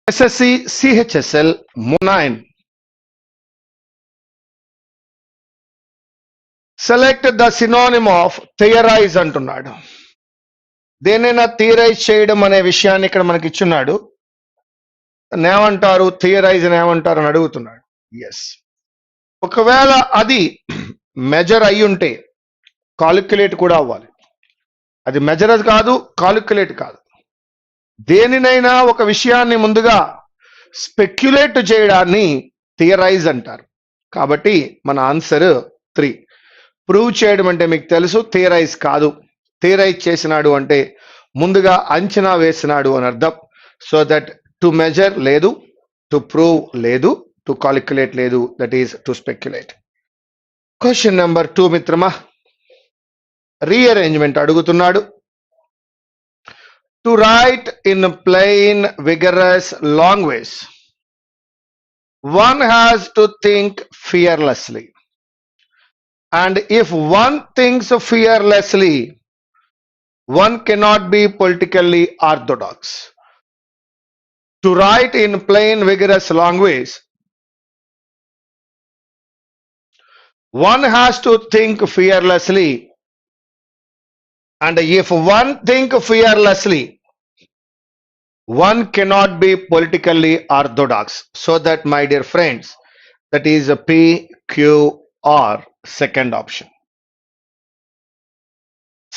SSC CHSL 9. Select the synonym of theorise అంటున్నాడు. దేనైనా థియరైజ్ చేయడం అనే విషయాన్ని ఇక్కడ మనకి ఇచ్చున్నాడు. ఏమంటారు థియరైజ్ అని ఏమంటారు అని అడుగుతున్నాడు. ఎస్, ఒకవేళ అది మెజర్ అయి ఉంటే కాలిక్యులేట్ కూడా అవ్వాలి. అది మెజర్ కాదు, కాలిక్యులేట్ కాదు. దేనినైనా ఒక విషయాన్ని ముందుగా స్పెక్యులేట్ చేయడాన్ని థియరైజ్ అంటారు. కాబట్టి మన ఆన్సర్ 3. ప్రూవ్ చేయడం అంటే మీకు తెలుసు, థియరైజ్ కాదు. థియరైజ్ చేసినాడు అంటే ముందుగా అంచనా వేసినాడు అని అర్థం. సో దట్ టు మెజర్ లేదు, టు ప్రూవ్ లేదు, టు కాలిక్యులేట్ లేదు, that is to speculate. Question number 2 మిత్రమా, రీఅరేంజ్మెంట్ అడుగుతున్నాడు. To right in plain vigorous language one has to think fearlessly, and if one thinks fearlessly, one cannot be politically orthodox. To write in plain vigorous language, one has to think fearlessly, and if one think fearlessly, one cannot be politically orthodox. So that, my dear friends, that is a PQR, second option.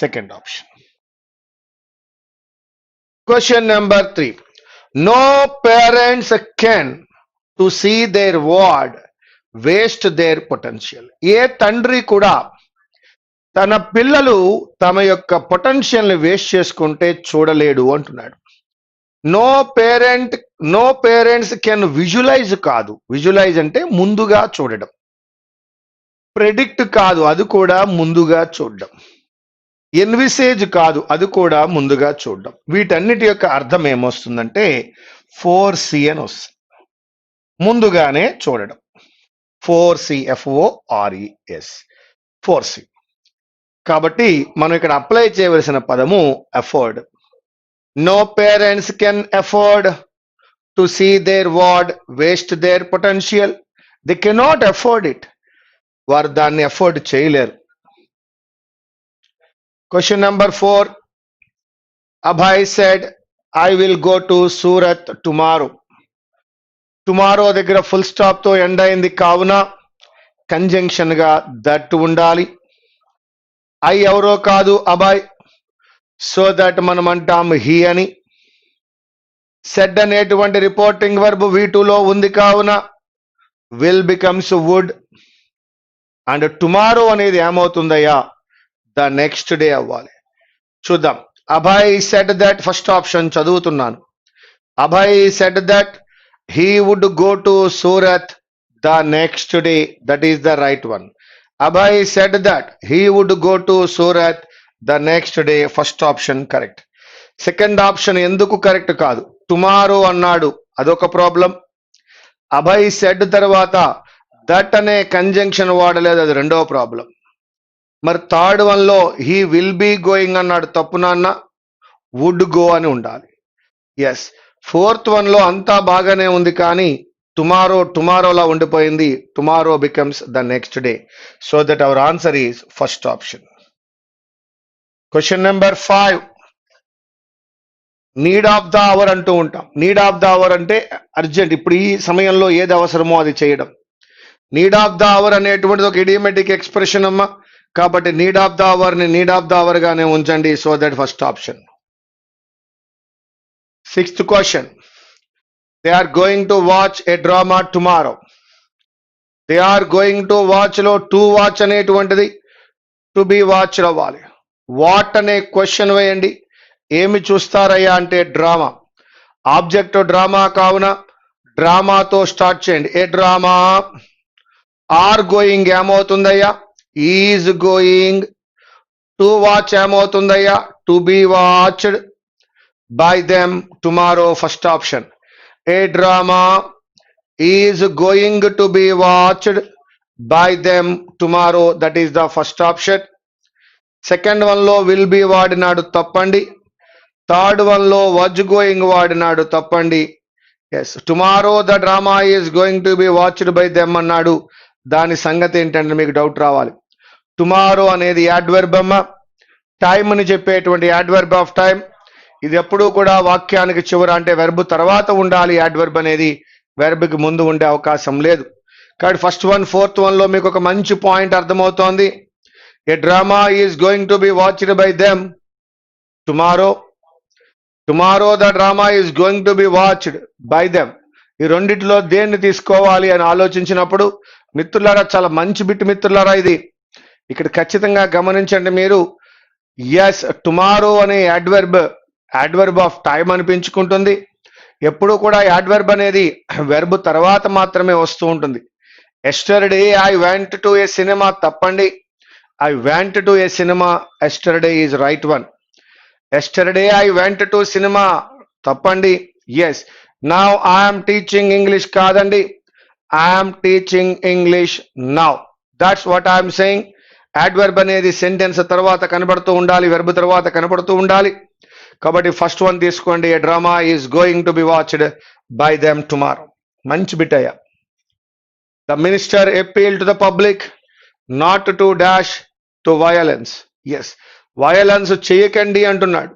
Second option. Question number 3. No parents can to see their ward waste their potential. ఏ తండ్రి కూడా తన పిల్లలు తమ యొక్క potential ని waste చేసుకుంటే చూడలేడు అంటున్నాడు. నో పేరెంట్స్ కెన్ విజువలైజ్ కాదు. విజువలైజ్ అంటే ముందుగా చూడడం. ప్రెడిక్ట్ కాదు, అది కూడా ముందుగా చూడడం. ఎన్విసేజ్ కాదు, అది కూడా ముందుగా చూడడం. వీటన్నిటి యొక్క అర్థం ఏమొస్తుందంటే 4C అని వస్తుంది. ముందుగానే చూడడం. 4C, FORES, 4C. కాబట్టి మనం ఇక్కడ అప్లై చేయవలసిన పదము afford. No parents can afford to see their ward waste their potential. They cannot afford it. వారు దాన్ని అఫోర్డ్ చేయలేరు. Question number 4. Abhay said, I will go to Surat tomorrow. Tomorrow దగ్గర full stop తో end అయింది, కావున conjunction గా that ఉండాలి. I ఎవరో కాదు, అబాయ్. సో దట్ మనం అంటాం హీ అని. సెడ్ అనేటువంటి రిపోర్టింగ్ వర్బ్ V2లో ఉంది, కావున will becomes would. And tomorrow అనేది ఏమవుతుందయ్యా, ద నెక్స్ట్ డే అవ్వాలి. చూద్దాం. Abhay said that, first option చదువుతున్నాను. Abhay said that he would go to Surat the next day. That is the right one. Abhay said that he would go to Surat the next day. First option correct. Second option ఎందుకు correct కాదు, tomorrow అన్నాడు, అదొక problem. Abhay said తర్వాత that అనే conjunction వాడలేదు, అది రెండవ problem. మరి థర్డ్ వన్ లో హీ విల్ బీ గోయింగ్ అన్నాడు, తప్పు నాన్న, వుడ్ గో అని ఉండాలి. ఎస్. ఫోర్త్ వన్ లో అంతా బాగానే ఉంది, కానీ టుమారోలా ఉండిపోయింది. Tomorrow becomes the next day. So that our answer is first option. Question number 5. Need of the hour అంటూ ఉంటాం. నీడ్ ఆఫ్ ద అవర్ అంటే అర్జెంట్, ఇప్పుడు ఈ సమయంలో ఏది అవసరమో అది చేయడం. నీడ్ ఆఫ్ ద అవర్ అనేటువంటిది ఒక ఇడియోమెటిక్ ఎక్స్ప్రెషన్ అమ్మా, కాబట్టి నీడ్ ఆఫ్ ద అవర్ ని నీడ్ ఆఫ్ ద అవర్ గానే ఉంచండి. So that first option. 6th question. They are going to watch a drama tomorrow. They are going to watch లో to watch అనేటువంటిది to be watch అవ్వాలి. What అనే question వేయండి. ఏమి చూస్తారయ్యా అంటే డ్రామా. ఆబ్జెక్ట్ డ్రామా, కావున డ్రామాతో స్టార్ట్ చేయండి. A drama. ఆర్ గోయింగ్ ఏమవుతుందయ్యా, ఈజ్ గోయింగ్. టు వాచ్ ఏమవుతుందయ్యా, to be watched by them tomorrow. First option. A drama is going to be watched by them tomorrow. That is the first option. Second one లో will be వాడినాడు, తప్పండి. Third one లో was going వాడినాడు, తప్పండి. Yes, tomorrow the drama is going to be watched by them అన్నాడు. దాని సంగతి ఏంటంటే మీకు డౌట్ రావాలి. టుమారో అనేది యాడ్వర్బ్ అమ్మ, టైమ్ అని చెప్పేటువంటి యాడ్వర్బ్ ఆఫ్ టైం. ఇది ఎప్పుడూ కూడా వాక్యానికి చివర అంటే వెర్బ్ తర్వాత ఉండాలి. యాడ్వర్బ్ అనేది వెర్బ్కి ముందు ఉండే అవకాశం లేదు. కాబట్టి ఫస్ట్ వన్, ఫోర్త్ వన్ లో మీకు ఒక మంచి పాయింట్ అర్థమవుతోంది. A drama is going to be watched by them tomorrow. Tomorrow the drama is going to be watched by them. ఈ రెండిటిలో దేన్ని తీసుకోవాలి అని ఆలోచించినప్పుడు మిత్రులారా, చాలా మంచి బిట్ మిత్రులారా ఇది. ఇక్కడ ఖచ్చితంగా గమనించండి మీరు. ఎస్, టుమారో అనే యాడ్వర్బ్ ఆఫ్ టైం అనిపించుకుంటుంది. ఎప్పుడు కూడా యాడ్వర్బ్ అనేది వెర్బ్ తర్వాత మాత్రమే వస్తూ ఉంటుంది. Yesterday I went to a cinema తప్పండి. I went to a cinema, yesterday is right one. Yesterday I went to cinema తప్పండి. Yes, now I'm teaching English కాదండి. I'm teaching English now. That's what I'm saying. Adverb అనేది sentence తర్వాత కనబడుతూ ఉండాలి, verb తర్వాత కనబడుతూ ఉండాలి. కాబట్టి ఫస్ట్ వన్ తీసుకోండి. A drama is going to be watched by them tomorrow. మంచి బిట్ అయ్యా. The minister appeal to the public not to dash to violence. Yes, violence చేయకండి అంటున్నాడు,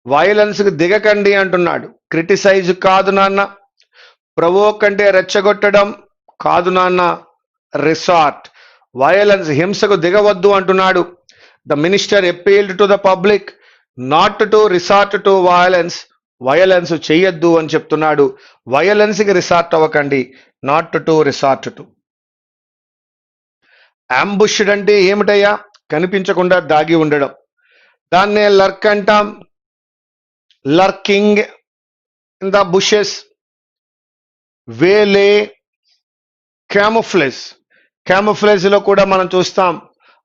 వయలెన్స్కి దిగకండి అంటున్నాడు. క్రిటిసైజ్ కాదు నాన్న, ప్రవోక్ అంటే రెచ్చగొట్టడం కాదు నాన్న, రిసార్ట్. వయలెన్స్, హింసకు దిగవద్దు అంటున్నాడు. The minister appealed to the public not to resort to violence. Violence చెయ్యొద్దు అని చెప్తున్నాడు. వయలెన్స్కి రిసార్ట్ అవ్వకండి, నాట్ టు రిసార్ట్ టు. అంబుష్డ్ అంటే ఏమిటయ్యా? కనిపించకుండా దాగి ఉండడం. దాన్నే లర్క్ అంటాం. లర్కింగ్ ఇన్ ద బుషెస్, వేలే, క్యామోఫ్లేజ్. క్యామోఫ్లేజ్ లో కూడా మనం చూస్తాం,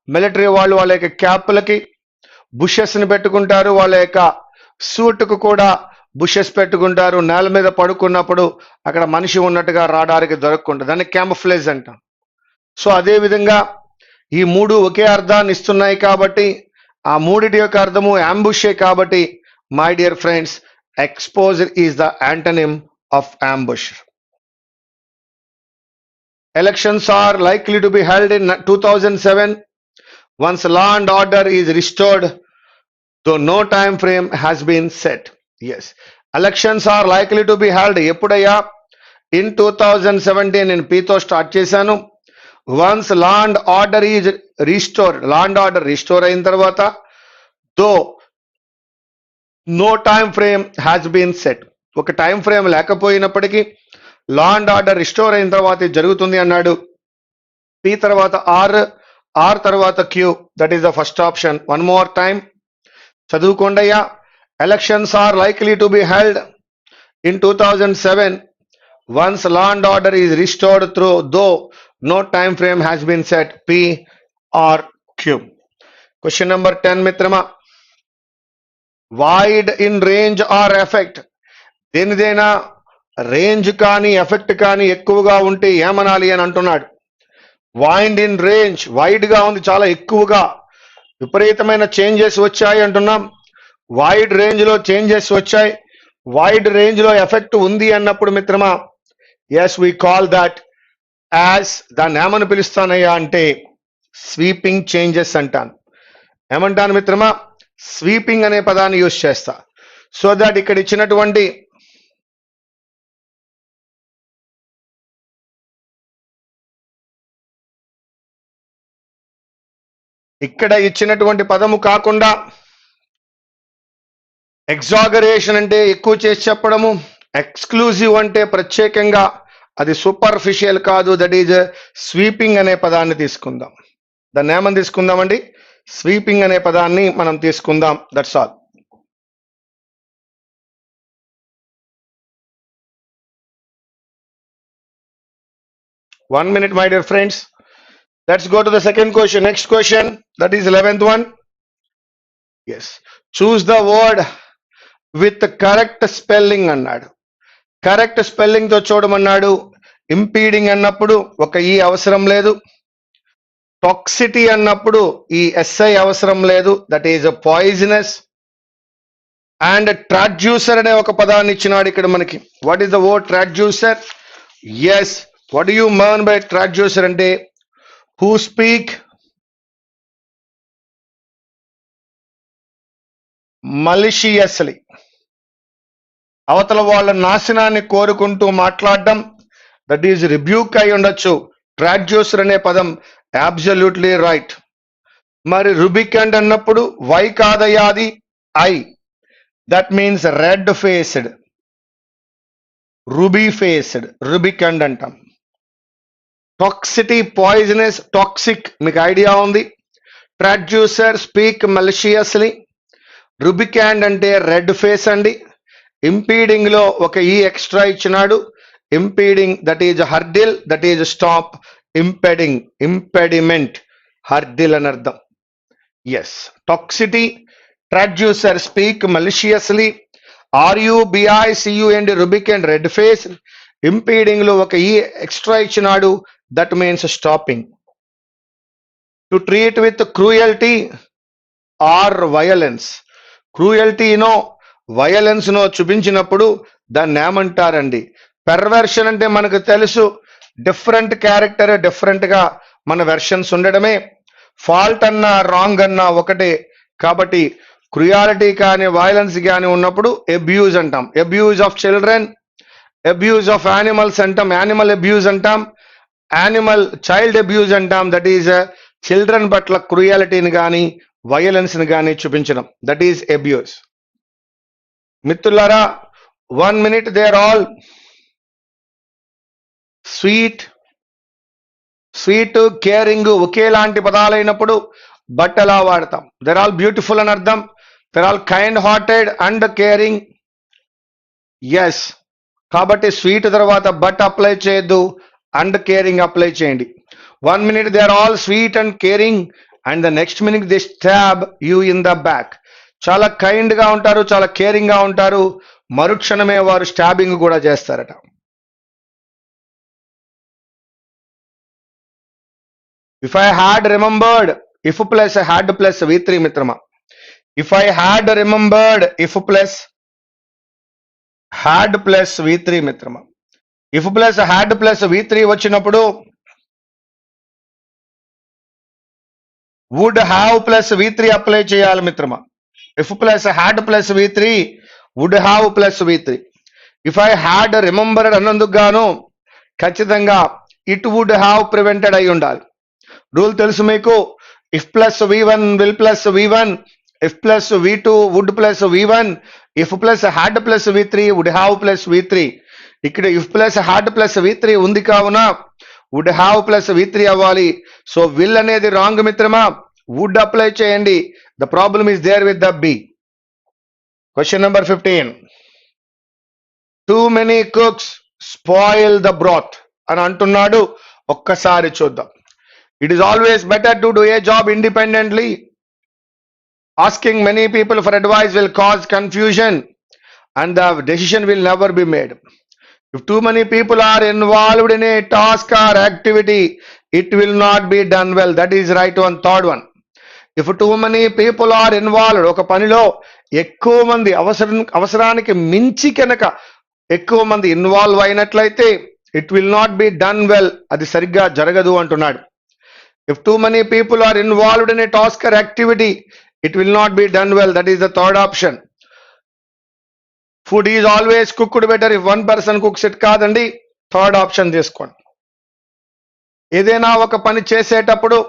మిలిటరీ వాళ్ళు వాళ్ళ యొక్క క్యాప్లకి బుషెస్ ని పెట్టుకుంటారు, వాళ్ళ యొక్క సూట్కు కూడా బుషెస్ పెట్టుకుంటారు. నేల మీద పడుకున్నప్పుడు అక్కడ మనిషి ఉన్నట్టుగా రాడార్కి దొరకకుండా, దాన్ని క్యామోఫ్లేజ్ అంటాం. సో అదే విధంగా ఈ మూడు ఒకే అర్థాన్ని ఇస్తున్నాయి కాబట్టి, ఆ మూడిటి యొక్క అర్థము అంబుషే కాబట్టి my dear friends, exposure is the antonym of ambush. Elections are likely to be held in 2007 once law and order is restored, though no time frame has been set. Yes, elections are likely to be held ఎప్పుడయ్యా? in 2017. నేను పీతో start చేశాను. Once law and order is restored, law and order restore అయిన తర్వాత, though no time frame has been set, ఒక time frame లేకపోయినప్పటికీ law and order restore అయిన తర్వాత ఇది జరుగుతుంది అన్నాడు. పి తర్వాత ఆర్ తర్వాత Q, that is the first option. One more time చదువుకోండి అయ్యా. Elections are likely to be held in 2007 once law and order is restored through though no time frame has been set, P R Q. Question number 10 మిత్రమా. Wide in range or effect, దేనిదైనా range కానీ effect కానీ ఎక్కువగా ఉంటే ఏమనాలి అని అంటున్నాడు. Wide in range, wide గా ఉంది, చాలా ఎక్కువగా, విపరీతమైన చేంజెస్ వచ్చాయి అంటున్నాం. వైడ్ రేంజ్ లో చేంజెస్ వచ్చాయి, వైడ్ రేంజ్ లో ఎఫెక్ట్ ఉంది అన్నప్పుడు మిత్రమా, as we call that as, దాన్ని ఏమని పిలుస్తానయ్యా అంటే స్వీపింగ్ చేంజెస్ అంటాను. ఏమంటాను మిత్రమా? స్వీపింగ్ అనే పదాన్ని యూజ్ చేస్తా. సో దట్ ఇక్కడ ఇచ్చినటువంటి పదము కాకుండా ఎగ్జాగరేషన్ అంటే ఎక్కువ చేసి చెప్పడము, ఎక్స్క్లూజివ్ అంటే ప్రత్యేకంగా, అది సూపర్ఫిషియల్ కాదు, దట్ ఈజ్ స్వీపింగ్ అనే పదాన్ని తీసుకుందాం. దాన్ని ఏమని తీసుకుందామండి? స్వీపింగ్ అనే పదాన్ని మనం తీసుకుందాం. That's all. One minute, my dear friends. Let's go to the second question. Next question, that is 11th one. Yes. Choose the word with the correct spelling అన్నాడు. కరెక్ట్ స్పెల్లింగ్ తో చూడమన్నాడు. ఇంపీడింగ్ అన్నప్పుడు ఒక ఈ అవసరం లేదు. టాక్సిటీ అన్నప్పుడు ఈ ఎస్ఐ అవసరం లేదు, that is poisonous. And traducer అనే ఒక పదాన్ని ఇచ్చినాడు ఇక్కడ మనకి. What is the word traducer? Yes, what you mean by traducer అంటే హూ స్పీక్ మలిషియస్లీ, అవతల వాళ్ళ నాశనాన్ని కోరుకుంటూ మాట్లాడడం, దట్ ఈజ్ రిబ్యూక్ అయి ఉండొచ్చు. ట్రాడ్యూసర్ అనే పదం అబ్సల్యూట్లీ రైట్. మరి రుబికండ్ అన్నప్పుడు వై కాదయ్యా అది? I. That means red faced, ruby faced, rubicund అంటాం. టాక్సిటీ, పాయిజనస్, టాక్సిక్ మీకు ఐడియా ఉంది. Traducer speak మలిషియస్లీ. రుబికాండ్ అంటే రెడ్ ఫేస్ అండి. ఇంపీడింగ్ లో ఒక ఈ ఎక్స్ట్రా ఇచ్చినాడు. Impeding that is hurdle, that is stop. Impeding, impediment, hurdle అని అర్థం. Yes, toxicity, traducer speak maliciously, RUBICUND rubicund red face. Impeding లో ఒక ఈ ఎక్స్ట్రా ఇచ్చినాడు, that means stopping. To treat with cruelty or violence, క్రూయల్టీనో violence నో చూపించినప్పుడు దాన్ని ఏమంటారండి? పెర్వర్షన్ అంటే మనకు తెలుసు, డిఫరెంట్ క్యారెక్టర్, డిఫరెంట్ గా మన వెర్షన్స్ ఉండడమే. ఫాల్ట్ అన్నా రాంగ్ అన్నా ఒకటే. కాబట్టి క్రుయాలిటీ కానీ వయలెన్స్ కానీ ఉన్నప్పుడు అబ్యూజ్ అంటాం. Abuse of children, abuse of animals అంటాం, యానిమల్ అబ్యూజ్ అంటాం, యానిమల్ చైల్డ్ అబ్యూజ్ అంటాం. దట్ ఈజ్ చిల్డ్రన్ పట్ల క్రుయాలిటీని కానీ వయలెన్స్ ని కానీ చూపించడం, దట్ ఈజ్ అబ్యూజ్. మిత్రులారా, 1 minute, they are all sweet, sweet, caring ఒకేలాంటి పదాలైనప్పుడు బట్ ఎలా వాడతాం? దర్ ఆల్ బ్యూటిఫుల్ అని అర్థం. They're all kind hearted and caring. Yes, కాబట్టి స్వీట్ తర్వాత బట్ అప్లై చేయొద్దు, అండ్ కేరింగ్ అప్లై చేయండి. 1 minute, they are all sweet and caring, and the next minute they stab you in the back. చాలా kind గా ఉంటారు, చాలా caring గా ఉంటారు, మరుక్షణమే వారు స్టాబింగ్ కూడా చేస్తారట. If I had remembered, if plus had plus V3 మిత్రమా. If I had remembered, if plus had plus V3 మిత్రమా. If plus had plus V3 వచ్చినప్పుడు would have plus V3 apply చేయాలి మిత్రమా. If plus had plus V3, would have plus V3. If I had remembered అన్నందుకు గాను ఖచ్చితంగా it would have prevented అయి ఉండాలి. Rule తెలుసు మీకు. If plus V1 will plus V1, if plus V2 would plus V1, if plus had plus V3 would have plus V3. ఇక్కడ if plus had plus V3 ఉంది కావున would have plus V3 అవ్వాలి. So will అనేది wrong మిత్రమా, would apply చేయండి. The problem is there with the B. Question number 15. Too many cooks spoil the broth అని అంటున్నాడు. ఒక్కసారి చూద్దాం. It is always better to do a job independently. Asking many people for advice will cause confusion and the decision will never be made. If too many people are involved in a task or activity, it will not be done well. That is right one. Third one. If too many people are involved, ఒక పనిలో ఎక్కువ మంది అవసరానికి మించి కనుక ఎక్కువ మంది involve అయినట్లయితే it will not be done well, అది సరిగ్గా జరగదు అంటున్నాడు. If too many people are involved in a task or activity, it will not be done well. That is the third option. Food is always cooked better if one person cooks it కాదండి. Third option తీసుకోండి. ఏదైనా ఒక పని చేసేటప్పుడు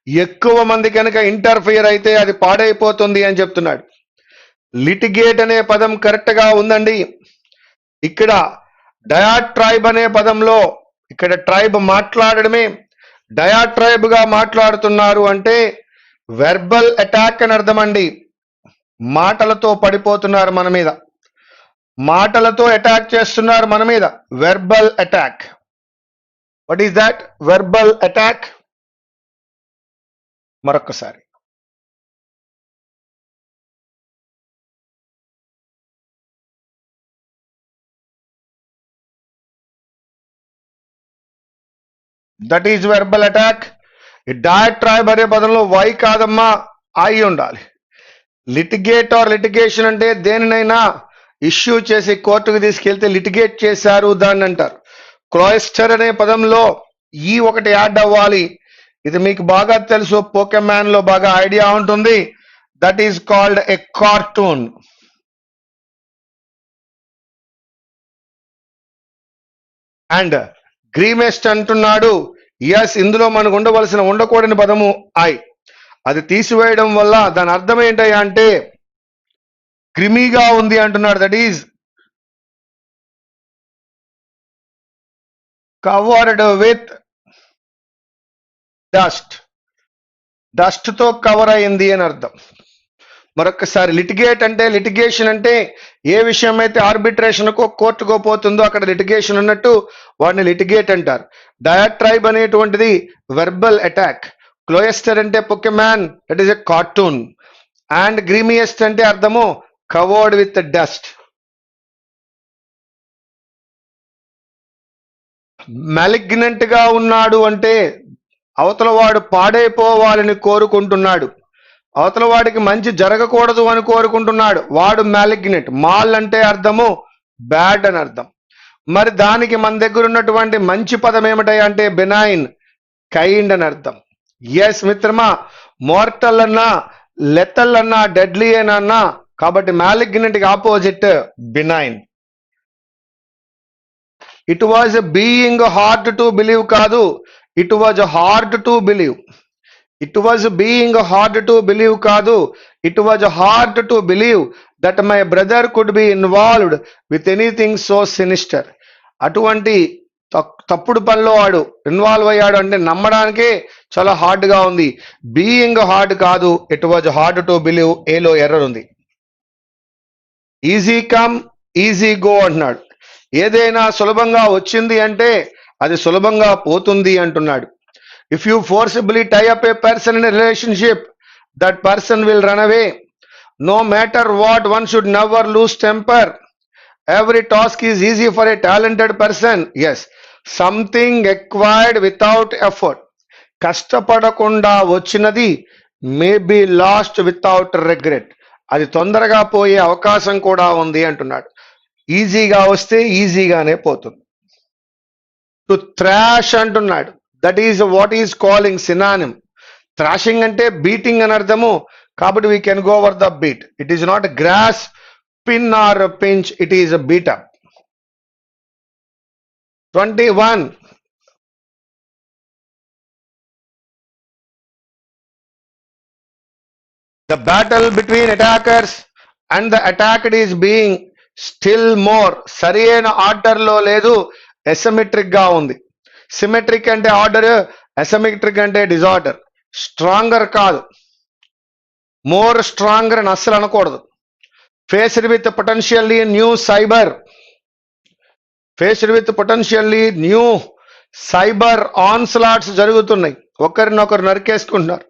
ఎక్కువ మంది కనుక interfere అయితే అది పాడైపోతుంది అని చెప్తున్నాడు. లిటిగేట్ అనే పదం కరెక్ట్ గా ఉందండి. ఇక్కడ డయాట్రైబ్ అనే పదంలో ఇక్కడ ట్రైబ్ మాట్లాడడమే, డయాట్రైబ్ గా మాట్లాడుతున్నారు అంటే వెర్బల్ అటాక్ అని అర్థం అండి. మాటలతో పడిపోతున్నారు మన మీద, మాటలతో అటాక్ చేస్తున్నారు మన మీద. Verbal attack. What is that? Verbal attack. మరొకసారి, దట్ ఈజ్ వెర్బల్ అటాక్. ఈ డయాట్రైబ్ అనే పదంలో వై కాదమ్మా, ఐ ఉండాలి. లిటిగేట్ ఆర్ లిటిగేషన్ అంటే దేనినైనా ఇష్యూ చేసి కోర్టుకు తీసుకెళ్తే లిటిగేట్ చేశారు దాన్ని అంటారు. క్లాయిస్టర్ అనే పదంలో ఈ ఒకటి యాడ్ అవ్వాలి. ఇది మీకు బాగా తెలుసు, పోకెమాన్ లో బాగా ఐడియా ఉంటుంది. That is called a cartoon. And grimmest అంటున్నాడు, ఎస్ ఇందులో మనకు ఉండకూడని పదము ఐ, అది తీసివేయడం వల్ల దాని అర్థం ఏంటయ్యా అంటే క్రిమీగా ఉంది అంటున్నాడు. That is covered with dust, dust తో కవర్ అయింది అని అర్థం. మరొకసారి లిటిగేట్ అంటే లిటిగేషన్ అంటే ఏ విషయం అయితే ఆర్బిట్రేషన్కో కోర్టుకో పోతుందో అక్కడ లిటిగేషన్ ఉన్నట్టు వాడిని లిటిగేట్ అంటారు. డయాట్రైబ్ అనేటువంటిది వెర్బల్ అటాక్. క్లోయస్టర్ అంటే Pokemon, that is a cartoon. And grimiest అంటే అర్థము కవర్డ్ విత్ డస్ట్. మాలిగ్నెంట్ గా ఉన్నాడు అంటే అవతల వాడు పాడైపోవాలని కోరుకుంటున్నాడు, అవతల వాడికి మంచి జరగకూడదు అని కోరుకుంటున్నాడు, వాడు మ్యాలిగ్నెంట్. మాల్ అంటే అర్థము బ్యాడ్ అని అర్థం. మరి దానికి మన దగ్గర ఉన్నటువంటి మంచి పదం ఏమిటాయి అంటే బెనైన్, కైండ్ అని అర్థం. ఎస్ మిత్రమా, మోర్టల్ అన్నా లెతల్ అన్నా డెడ్లీ అన్నా, కాబట్టి మ్యాలిగ్నెంట్ కి opposite benign. It was being hard to believe కాదు, it was hard to believe. It was being hard to believe కాదు, it was hard to believe that my brother could be involved with anything so sinister. అటువంటి తప్పుడు పనిలో వాడు involve అయ్యాడు అంటే నమ్మడానికే చాలా hard గా ఉంది. బీయింగ్ హార్డ్ కాదు, it was hard to believe. ఏలో ఎర్రర్ ఉంది. ఈజీ కమ్ ఈజీ గో అంటున్నాడు. ఏదైనా సులభంగా వచ్చింది అంటే అది సులభంగా పోతుంది అంటున్నాడు. If you forcibly tie up a person in a relationship, that person will run away. No matter what, one should never lose temper. Every task is easy for a talented person. Yes, something acquired without effort. కష్టపడకుండా వచ్చినది may be lost without regret. అది తొందరగా పోయే అవకాశం కూడా ఉంది అంటున్నాడు. ఈజీగా వస్తే ఈజీగానే పోతుంది. టు థ్రాష్ అంటున్నాడు. That is what is calling synonym. Thrashing అంటే బీటింగ్ అని అర్థము, కాబట్టి we can go over the beat. It is not grass, pin or pinch, it is beat up. 21. The battle between attackers and the attacked is being still more. సరి అయిన order లో లేదు, asymmetric గా ఉంది. సిమెట్రిక్ అంటే ఆర్డర్, అసిమెట్రిక్ అంటే disorder. Stronger కాదు, more stronger అని అస్సలు అనకూడదు. Faced with potentially new cyber, faced with potentially new cyber onslaughts జరుగుతున్నాయి. ఒకరినొకరు నరికేసుకుంటున్నారు,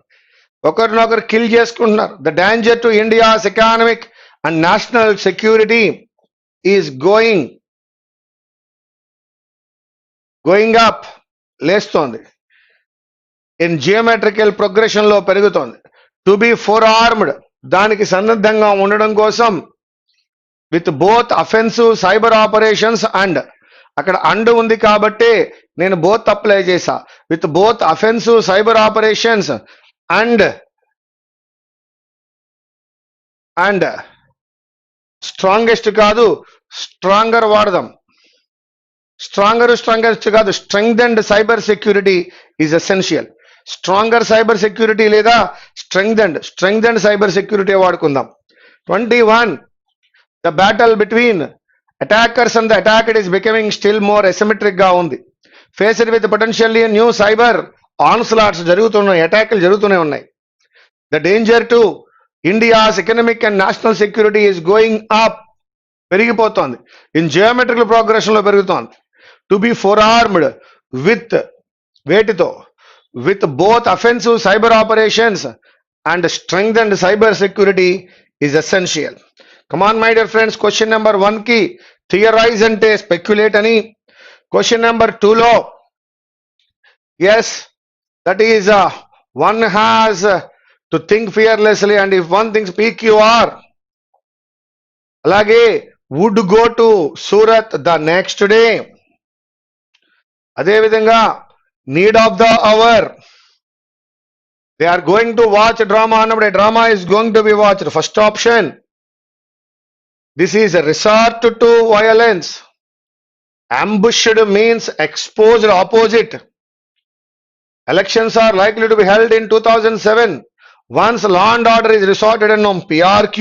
ఒకరినొకరు కిల్ చేసుకుంటున్నారు. The danger to India's economic and national security is going up, లేస్తోంది. ఇన్ జియోమెట్రికల్ ప్రోగ్రెషన్ లో పెరుగుతోంది. టు బి ఫోర్ ఆర్మ్డ్, దానికి సన్నద్ధంగా ఉండడం కోసం. With both offensive cyber operations and, అక్కడ అండ్ ఉంది కాబట్టి నేను బోత్ అప్లై చేశా. With both offensive cyber operations and strongest కాదు, స్ట్రాంగర్ వాడదాం. స్ట్రాంగెస్ట్ కాదు, strengthened cyber security is essential. Stronger cyber security లేదా స్ట్రెంగ్థెన్డ్ సైబర్ సెక్యూరిటీ వాడుకుందాం. 21. The battle between attackers and the attacked is becoming still more asymmetric గా ఉంది. Faced with potentially new cyber onslaughts జరుగుతున్నాయి, అటాక్లు జరుగుతూనే ఉన్నాయి. The danger to India's economic and national security is going up, పెరిగిపోతోంది. In geometrical progression లో పెరుగుతోంది. To be forearmed with, వేటితో, with both offensive cyber operations and strengthened cyber security is essential. Come on my dear friends, question number 1 కి థియరైజ్ అంటే speculate అని, question number 2 లో yes that is one has to think fearlessly, and if one thinks PQR, అలాగే would go to Surat the next day. అదేవిధంగా need of the hour, they are going to watch drama అన్నప్పుడు a drama is going to be watched. First option, this is a resort to violence. Ambushed means exposed, opposite. Elections are likely to be held in 2007. Once law and order is resorted on PRQ.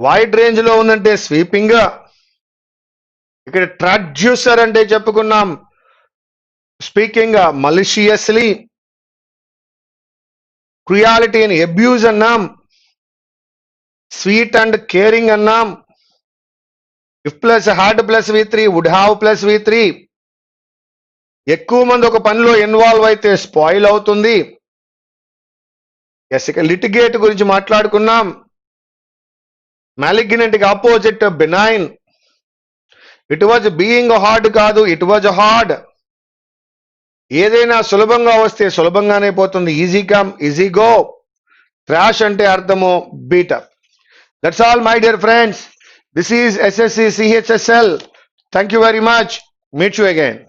Wide range లో ఉందంటే sweeping. ఇక్కడ traducer అంటే చెప్పుకున్నాం speaking maliciously. Cruelty అని abuse అన్నాం. Sweet and caring అన్నాం. If plus had plus V3 would have plus V3. ఎక్కువ మంది ఒక పనిలో ఇన్వాల్వ్ అయితే స్పాయిల్ అవుతుంది. ఎస్, ఇక లిటిగేట్ గురించి మాట్లాడుకున్నాం. మ్యాలిగ్నెంట్ కి opposite benign. It was being hard కాదు, ఇట్ వాజ్ హార్డ్. ఏదైనా సులభంగా వస్తే సులభంగానే పోతుంది. Easy come easy go. Trash అంటే అర్థము beat up. That's all my dear friends. This is SSC CHSL. Thank you very much. Meet you again.